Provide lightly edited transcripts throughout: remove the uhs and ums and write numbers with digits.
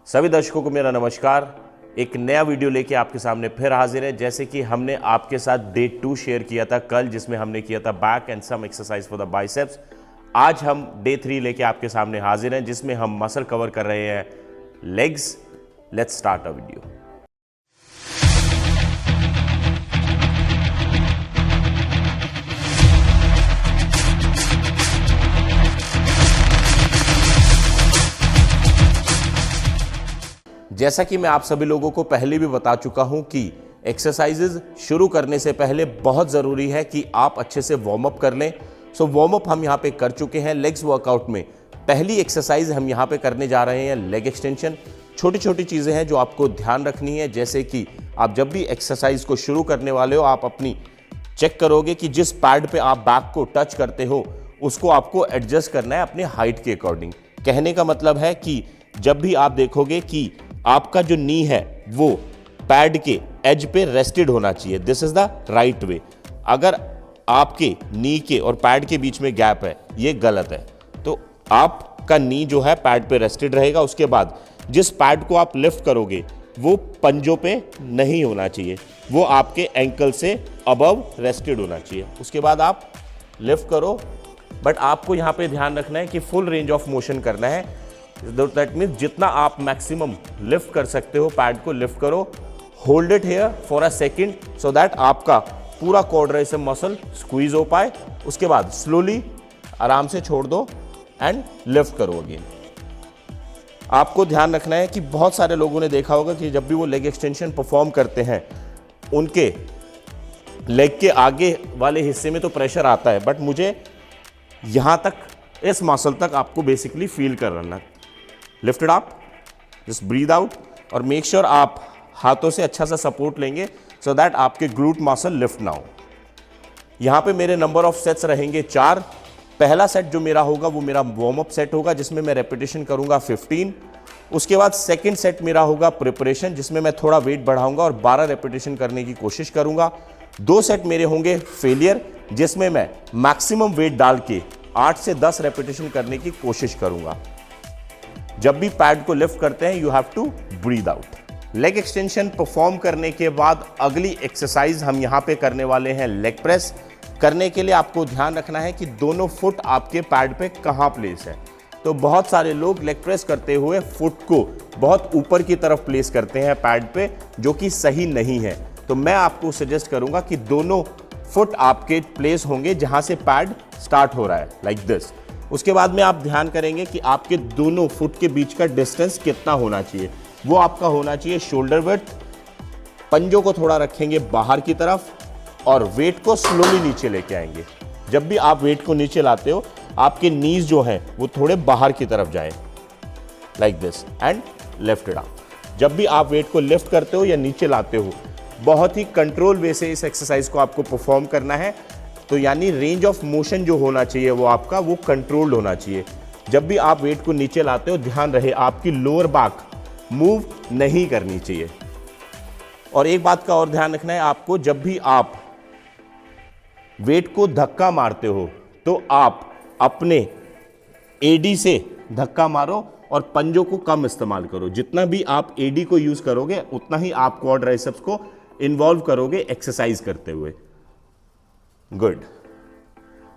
सभी दर्शकों को मेरा नमस्कार। एक नया वीडियो लेके आपके सामने फिर हाजिर है। जैसे कि हमने आपके साथ डे 2 शेयर किया था कल, जिसमें हमने किया था back and some exercise for the biceps. आज हम डे 3 लेके आपके सामने हाजिर हैं, जिसमें हम मसल कवर कर रहे हैं legs. Let's start a video. जैसा कि मैं आप सभी लोगों को पहले भी बता चुका हूं कि एक्सरसाइजेज शुरू करने से पहले बहुत ज़रूरी है कि आप अच्छे से वार्म अप कर लें। सो वार्म अप हम यहां पे कर चुके हैं। लेग्स वर्कआउट में पहली एक्सरसाइज हम यहां पे करने जा रहे हैं लेग एक्सटेंशन। छोटी छोटी चीज़ें हैं जो आपको ध्यान रखनी है। जैसे कि आप जब भी एक्सरसाइज को शुरू करने वाले हो, आप अपनी चेक करोगे कि जिस पैड पे आप बैक को टच करते हो उसको आपको एडजस्ट करना है अपने हाइट के अकॉर्डिंग। कहने का मतलब है कि जब भी आप देखोगे कि आपका जो नी है वो पैड के एज पे रेस्टेड होना चाहिए, this is the right way. अगर आपके नी के और पैड के बीच में गैप है, ये गलत है। तो आपका नी जो है पैड पे रेस्टेड रहेगा। उसके बाद जिस पैड को आप लिफ्ट करोगे वो पंजों पे नहीं होना चाहिए, वो आपके एंकल से अबव रेस्टेड होना चाहिए। उसके बाद आप लिफ्ट करो, बट आपको यहाँ पे ध्यान रखना है कि फुल रेंज ऑफ मोशन करना है। दैट मीन्स जितना आप मैक्सिमम लिफ्ट कर सकते हो पैड को लिफ्ट करो। Hold it here for a second so that आपका पूरा क्वाड्राइसेप मसल स्क्वीज हो पाए। उसके बाद स्लोली आराम से छोड़ दो एंड लिफ्ट करो अगेन। आपको ध्यान रखना है कि बहुत सारे लोगों ने देखा होगा कि जब भी वो लेग एक्सटेंशन परफॉर्म करते हैं उनके लेग के आगे वाले हिस्से में तो प्रेशर आता है, बट मुझे यहां तक इस मसल तक आपको बेसिकली फील करना है। Lift it up, just breathe out और मेक श्योर आप हाथों से अच्छा सा सपोर्ट लेंगे सो दैट आपके ग्लूट मसल लिफ्ट ना हो। यहां पे मेरे नंबर ऑफ सेट्स रहेंगे 4। पहला सेट जो मेरा होगा वो मेरा वार्म अप सेट होगा, जिसमें मैं रेपिटेशन करूंगा 15। उसके बाद सेकंड सेट मेरा होगा प्रिपरेशन, जिसमें मैं थोड़ा वेट बढ़ाऊंगा और 12 रेपिटेशन करने की कोशिश करूंगा। 2 सेट मेरे होंगे फेलियर, जिसमें मैं मैक्सिमम वेट डाल के 8 से 10 रेपिटेशन करने की कोशिश करूंगा। जब भी पैड को लिफ्ट करते हैं you have to breathe out. Leg extension perform करने के बाद अगली एक्सरसाइज हम यहां पे करने वाले हैं लेग प्रेस। करने के लिए आपको ध्यान रखना है कि दोनों फुट आपके पैड पे कहां प्लेस है। तो बहुत सारे लोग लेग प्रेस करते हुए फुट को बहुत ऊपर की तरफ प्लेस करते हैं पैड पे, जो कि सही नहीं है। तो मैं आपको सजेस्ट करूंगा कि दोनों फुट आपके प्लेस होंगे जहां से पैड स्टार्ट हो रहा है, लाइक दिस। उसके बाद में आप ध्यान करेंगे कि आपके दोनों फुट के बीच का डिस्टेंस कितना होना चाहिए। वो आपका होना चाहिए शोल्डर विड्थ। पंजों को थोड़ा रखेंगे बाहर की तरफ और वेट को स्लोली नीचे लेके आएंगे। जब भी आप वेट को नीचे लाते हो आपके नीज जो हैं वो थोड़े बाहर की तरफ जाएं, like this, and lift it up. जब भी आप वेट को लिफ्ट करते हो या नीचे लाते हो, बहुत ही कंट्रोल वे से इस एक्सरसाइज को आपको परफॉर्म करना है। तो यानी रेंज ऑफ मोशन जो होना चाहिए वो आपका वो कंट्रोल्ड होना चाहिए। जब भी आप वेट को नीचे लाते हो ध्यान रहे आपकी लोअर बैक मूव नहीं करनी चाहिए। और एक बात का और ध्यान रखना है आपको, जब भी आप वेट को धक्का मारते हो तो आप अपने एडी से धक्का मारो और पंजों को कम इस्तेमाल करो। जितना भी आप एडी को यूज करोगे उतना ही आप क्वाड्राइसेप्स को इन्वॉल्व करोगे एक्सरसाइज करते हुए। गुड।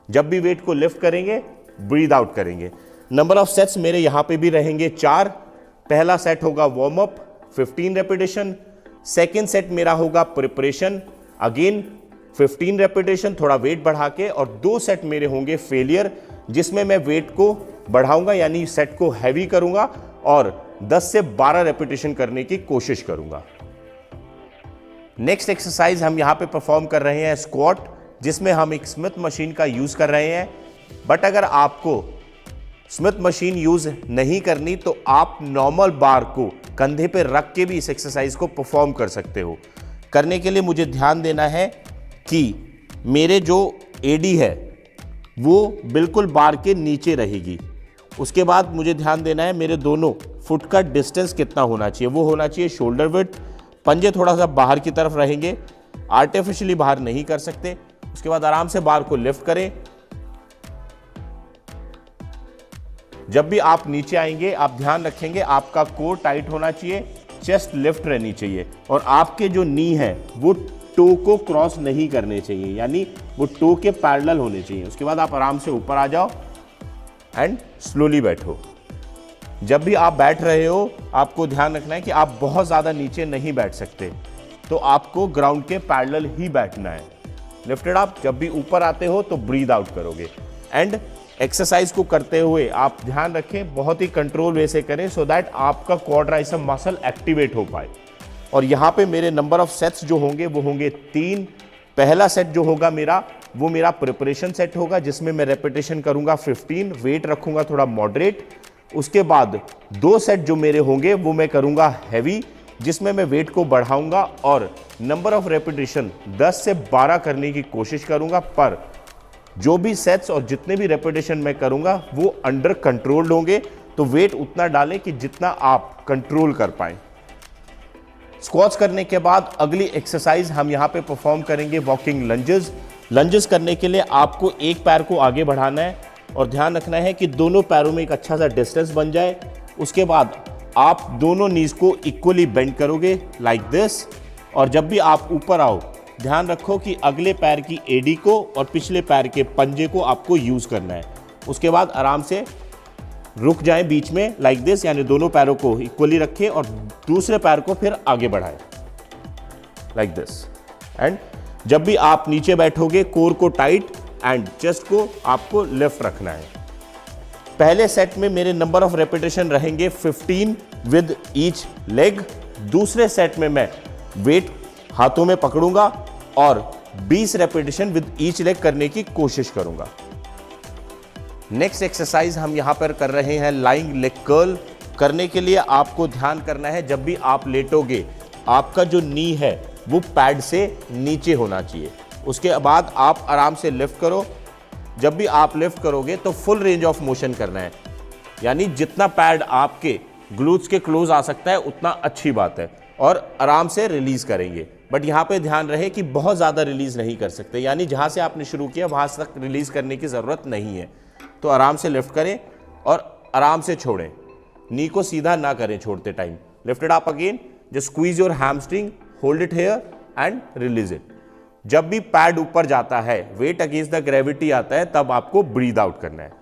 जब भी वेट को लिफ्ट करेंगे ब्रीद आउट करेंगे। नंबर ऑफ सेट्स मेरे यहां पे भी रहेंगे 4। पहला सेट होगा warm up 15 repetition. Second set मेरा होगा प्रिपरेशन, अगेन 15 रेपिटेशन, थोड़ा वेट बढ़ा के। और 2 सेट मेरे होंगे फेलियर, जिसमें मैं वेट को बढ़ाऊंगा यानी सेट को हैवी करूंगा और 10 से 12 रेपिटेशन करने की कोशिश करूंगा। नेक्स्ट एक्सरसाइज हम यहां पे परफॉर्म कर रहे हैं स्क्वाट, जिसमें हम एक स्मिथ मशीन का यूज कर रहे हैं। बट अगर आपको स्मिथ मशीन यूज नहीं करनी तो आप नॉर्मल बार को कंधे पे रख के भी इस एक्सरसाइज को परफॉर्म कर सकते हो। करने के लिए मुझे ध्यान देना है कि मेरे जो एडी है वो बिल्कुल बार के नीचे रहेगी। उसके बाद मुझे ध्यान देना है मेरे दोनों फुट का डिस्टेंस कितना होना चाहिए। वो होना चाहिए शोल्डर विड्थ। पंजे थोड़ा सा बाहर की तरफ रहेंगे, आर्टिफिशियली बाहर नहीं कर सकते। उसके बाद आराम से बार को लिफ्ट करें जब भी आप नीचे आएंगे आप ध्यान रखेंगे आपका कोर टाइट होना चाहिए, चेस्ट लिफ्ट रहनी चाहिए और आपके जो नी है वो टो को क्रॉस नहीं करने चाहिए, यानी वो टो के पैरेलल होने चाहिए। उसके बाद आप आराम से ऊपर आ जाओ एंड स्लोली बैठो। जब भी आप बैठ रहे हो आपको ध्यान रखना है कि आप बहुत ज़्यादा नीचे नहीं बैठ सकते, तो आपको ग्राउंड के पैरेलल ही बैठना है। Lifted up. जब भी ऊपर आते हो तो ब्रीद आउट करोगे। एंड एक्सरसाइज को करते हुए आप ध्यान रखें बहुत ही कंट्रोल वे से करें सो दैट आपका क्वाड्राइसेप मसल एक्टिवेट हो पाए। और यहाँ पे मेरे नंबर ऑफ सेट्स जो होंगे वो होंगे 3। पहला सेट जो होगा मेरा वो मेरा प्रिपरेशन सेट होगा जिसमें मैं रेपिटेशन करूंगा 15, वेट रखूंगा थोड़ा मॉडरेट। उसके बाद 2 सेट जो मेरे होंगे वो मैं करूंगा हैवी जिसमें मैं वेट को बढ़ाऊंगा और नंबर ऑफ रेपिटेशन 10 से 12 करने की कोशिश करूंगा, पर जो भी सेट्स और जितने भी रेपिटेशन मैं करूंगा वो अंडर कंट्रोल्ड होंगे। तो वेट उतना डालें कि जितना आप कंट्रोल कर पाएं। स्क्वाट्स करने के बाद अगली एक्सरसाइज हम यहां पे परफॉर्म करेंगे वॉकिंग लंजेस। लंजेस करने के लिए आपको एक पैर को आगे बढ़ाना है और ध्यान रखना है कि दोनों पैरों में एक अच्छा सा डिस्टेंस बन जाए। उसके बाद आप दोनों नीज को इक्वली बेंड करोगे लाइक दिस। और जब भी आप ऊपर आओ ध्यान रखो कि अगले पैर की एडी को और पिछले पैर के पंजे को आपको यूज करना है। उसके बाद आराम से रुक जाएं बीच में लाइक दिस, यानी दोनों पैरों को इक्वली रखें और दूसरे पैर को फिर आगे बढ़ाएं लाइक दिस। एंड जब भी आप नीचे बैठोगे कोर को टाइट एंड चेस्ट को आपको लेफ्ट रखना है। पहले सेट में मेरे नंबर ऑफ रेपिटेशन रहेंगे 15 विद ईच लेग। दूसरे सेट में मैं वेट हाथों में पकड़ूंगा और 20 रेपिटेशन विद ईच लेग करने की कोशिश करूंगा। नेक्स्ट एक्सरसाइज हम यहां पर कर रहे हैं लाइंग लेग कर्ल। करने के लिए आपको ध्यान करना है जब भी आप लेटोगे आपका जो नी है वो पैड से नीचे होना चाहिए। उसके बाद आप आराम से लिफ्ट करो। जब भी आप लिफ्ट करोगे तो फुल रेंज ऑफ मोशन करना है, यानी जितना पैड आपके ग्लूट्स के क्लोज आ सकता है उतना अच्छी बात है। और आराम से रिलीज करेंगे, बट यहाँ पे ध्यान रहे कि बहुत ज़्यादा रिलीज नहीं कर सकते, यानी जहाँ से आपने शुरू किया वहाँ तक रिलीज करने की ज़रूरत नहीं है। तो आराम से लिफ्ट करें और आराम से छोड़ें, नी को सीधा ना करें छोड़ते time. Lifted up again, just squeeze your hamstring, hold it here and release it. जब भी पैड ऊपर जाता है, वेट अगेंस्ट द ग्रेविटी आता है, तब आपको ब्रीद आउट करना है।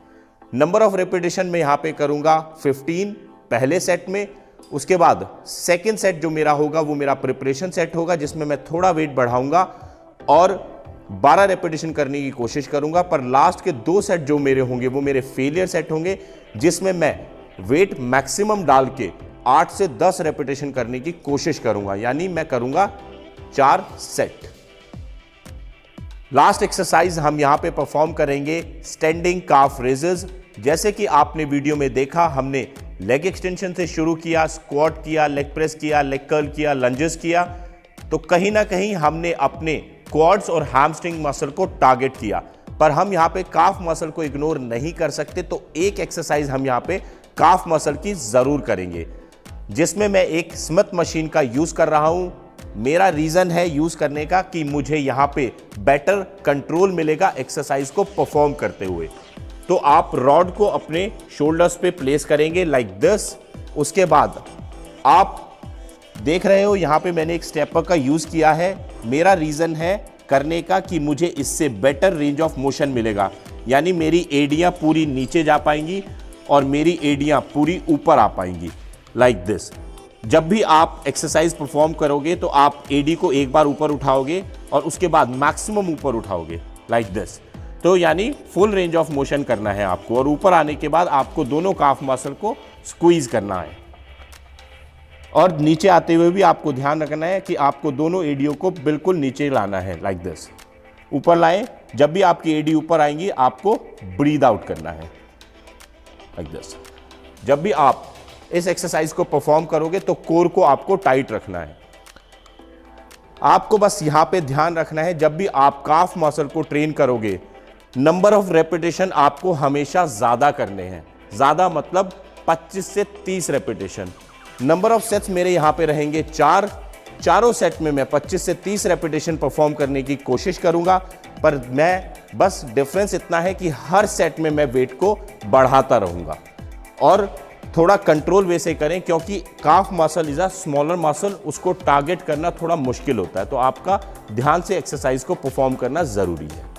नंबर ऑफ रेपिटेशन में यहाँ पे करूंगा 15 पहले सेट में। उसके बाद सेकेंड सेट जो मेरा होगा वो मेरा प्रिपरेशन सेट होगा जिसमें मैं थोड़ा वेट बढ़ाऊंगा और 12 रेपिटेशन करने की कोशिश करूंगा। पर लास्ट के 2 सेट जो मेरे होंगे वो मेरे फेलियर सेट होंगे जिसमें मैं वेट मैक्सिमम डाल के 8 से 10 रेपिटेशन करने की कोशिश करूंगा, यानी मैं करूंगा 4 सेट। लास्ट एक्सरसाइज हम यहां पे परफॉर्म करेंगे स्टैंडिंग काफ रेजेस। जैसे कि आपने वीडियो में देखा, हमने लेग एक्सटेंशन से शुरू किया, स्क्वाट किया, लेग प्रेस किया, लेग कर्ल किया, लंजेस किया। तो कहीं ना कहीं हमने अपने क्वाड्स और हैमस्ट्रिंग मसल को टारगेट किया, पर हम यहां पे काफ मसल को इग्नोर नहीं कर सकते। तो एक एक्सरसाइज हम यहां पे काफ मसल की जरूर करेंगे, जिसमें मैं एक स्मिथ मशीन का यूज कर रहा हूं। मेरा रीजन है यूज करने का कि मुझे यहां पे बेटर कंट्रोल मिलेगा एक्सरसाइज को परफॉर्म करते हुए। तो आप रॉड को अपने शोल्डर्स पे प्लेस करेंगे लाइक दिस। उसके बाद आप देख रहे हो यहां पे मैंने एक स्टेपर का यूज किया है। मेरा रीजन है करने का कि मुझे इससे बेटर रेंज ऑफ मोशन मिलेगा, यानी मेरी एडियां पूरी नीचे जा पाएंगी और मेरी एडियां पूरी ऊपर आ पाएंगी लाइक दिस। जब भी आप एक्सरसाइज परफॉर्म करोगे तो आप एडी को एक बार ऊपर उठाओगे और उसके बाद मैक्सिमम ऊपर उठाओगे लाइक दिस। तो यानी फुल रेंज ऑफ मोशन करना है आपको, और ऊपर आने के बाद आपको दोनों काफ मसल को स्क्वीज करना है। और नीचे आते हुए भी आपको ध्यान रखना है कि आपको दोनों एडियो को बिल्कुल नीचे लाना है लाइक दिस। ऊपर लाएं। जब भी आपकी एडी ऊपर आएंगी आपको ब्रीद आउट करना है लाइक दिस। जब भी आप इस एक्सरसाइज को परफॉर्म करोगे तो कोर को आपको टाइट रखना है। आपको बस यहां पे ध्यान रखना है, जब भी आप काफ मसल को ट्रेन करोगे नंबर ऑफ रेपिटेशन आपको हमेशा ज्यादा करने हैं। ज्यादा मतलब 25 से 30 रेपिटेशन। नंबर ऑफ सेट्स मेरे यहां पे रहेंगे 4। चारों सेट में मैं 25 से 30 रेपिटेशन परफॉर्म करने की कोशिश करूंगा, पर मैं बस डिफरेंस इतना है कि हर सेट में मैं वेट को बढ़ाता रहूंगा। और थोड़ा कंट्रोल वे से करें, क्योंकि calf muscle is a smaller muscle, उसको टारगेट करना थोड़ा मुश्किल होता है। तो आपका ध्यान से एक्सरसाइज को परफॉर्म करना जरूरी है।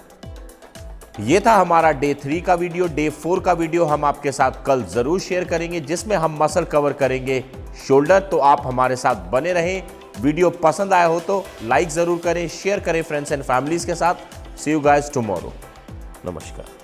ये था हमारा डे 3 का वीडियो। डे 4 का वीडियो हम आपके साथ कल जरूर शेयर करेंगे, जिसमें हम मसल कवर करेंगे शोल्डर। तो आप हमारे साथ बने रहें। वीडियो पसंद आया हो तो लाइक जरूर करें, शेयर करें फ्रेंड्स एंड फैमिलीज के साथ। सी यू गाइस टुमारो। नमस्कार।